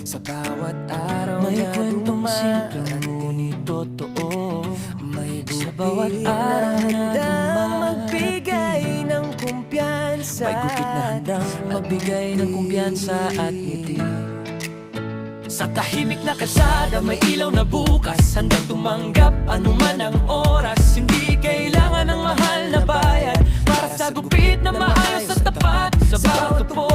Sa bawat araw may na kwentong simple ngunit totoo. May sa bawat araw na handang magbigay ng kumpiyansa. may gupit na handang magbigay ng kumpiyansa at ngiti. Sa tahimik na kalsada may ilaw na bukas, handang tumanggap anuman ang oras. Hindi kailangan ng mahal na bayad para sa gupit na maayos at tapat. Sa bawat upo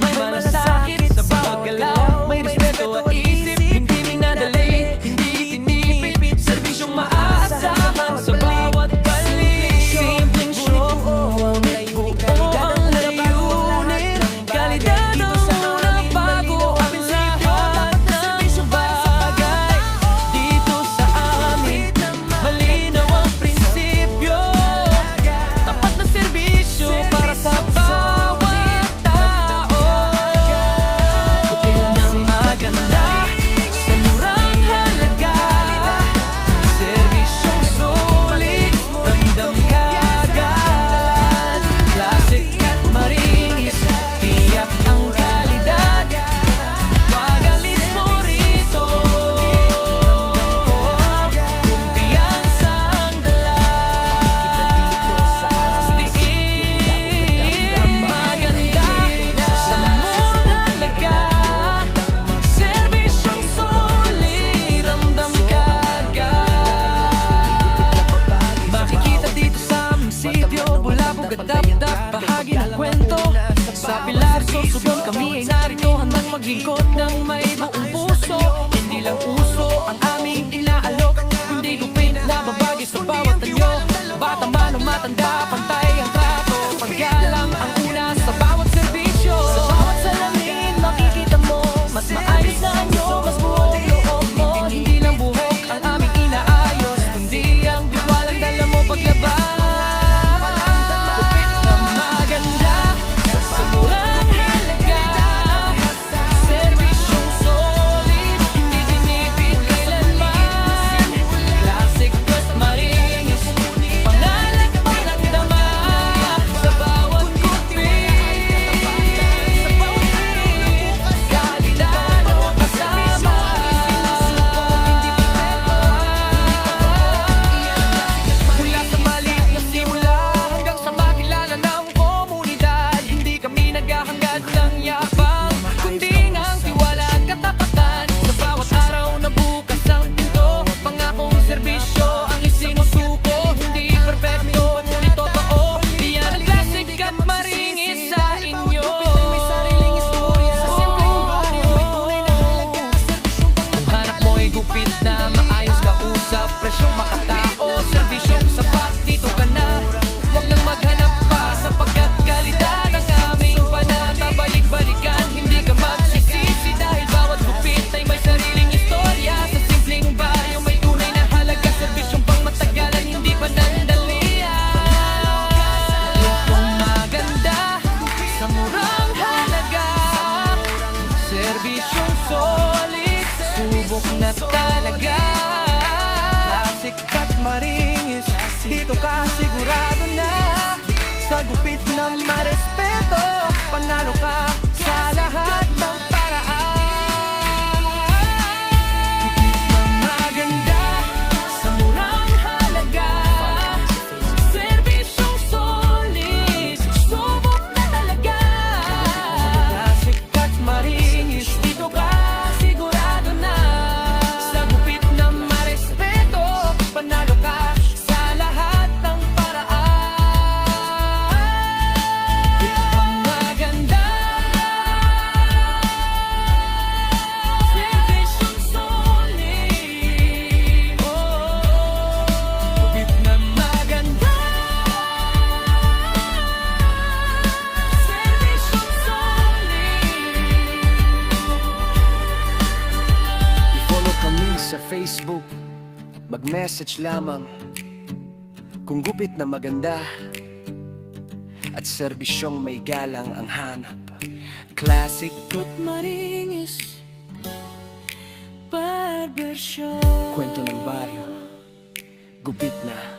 may malasakit, sa bawat galaw may respeto at isip. Hindi minadali, hindi tinipid, serbisyong maasahan sa bawat balik. Simpleng show may buo ang layunin, kalidad ang unang bago ang lahat ng bagay. Dito sa amin malinaw ang prinsipyo, tapat na serbisyo para sa bawat tao. Gupit ng maganda sa murang halaga, serbisyong sulit, ramdam kaagad. Classic at maringis, tiyak ang kalidad, wag alis mo rito. Kumpiyansa ang dala, astiin maganda sa murang halaga, serbisyong sulit, ramdam kaagad. Makikita dito sa aming sityo, bulabog at dap-dap, bahagi ng kwento. Sa Pilar, Sorsogon kami ay narito, handang maglingkod ng may buong puso. Hindi lang uso ang aming inaalok, kundi gupit na babagi sa bawat anyo. Bata man o matanda, pantay ang trato, paggalang ang una sa bawat serbisyo. Sa bawat salamin makikita mo, mas maayos na anyo, mas buong loob mo. Hindi lang buhok ang aming inaayos, kundi ang diwalang dala mo paglabas. Gupit na maganda sa murang halaga, serbisyong solid, hindi tinipid kailanman. Classic at maringis, pangalan panagdama sa bawat gupit. Kalidad o kasama, mula sa maliit na simula hanggang sa makilala ng komunidad. Hindi kami naghahangad ng yapang, kundi ang tiwala at katapatan. Sa bawat araw na bukas ang pinto, pangakong serbisyo ang isinusuko. Hindi perfecto, ngunit totoo, iyan ang classic at maringis sa inyo. Kung hanap mo ay gupit na maayos kausap, presyong makatao, serbisyong sapat, dito ka na. Huwag nang maghanap pa, sapagkat kalidad ang aming pananabalik-balikan. Hindi ka magsisisi dahil bawat gupit ay may sariling istorya. Sa simpleng bayo may tunay na halaga, serbisyong pang matagalan, hindi panandalian. Itong maganda sa murang halaga, serbisyong solid, subok na talaga. Classic at maringis, dito ka sigurado na. Sa gupit na marespeto, panalo ka sa lahat ng paraan. Maganda sa murang halaga, serbisyong solid, subok na talaga. Classic at maringis, dito ka sigurado na. Sa gupit na marespeto, panalo ka sa lahat ng paraan. Maganda, serbisyong solid, gupit na maganda, serbisyong solid. I-follow kami sa Facebook, mag-message lamang kung gupit na maganda at serbisyong may galang ang hanap. Classic at maringis, barbershop, kwento ng baryo, gupit na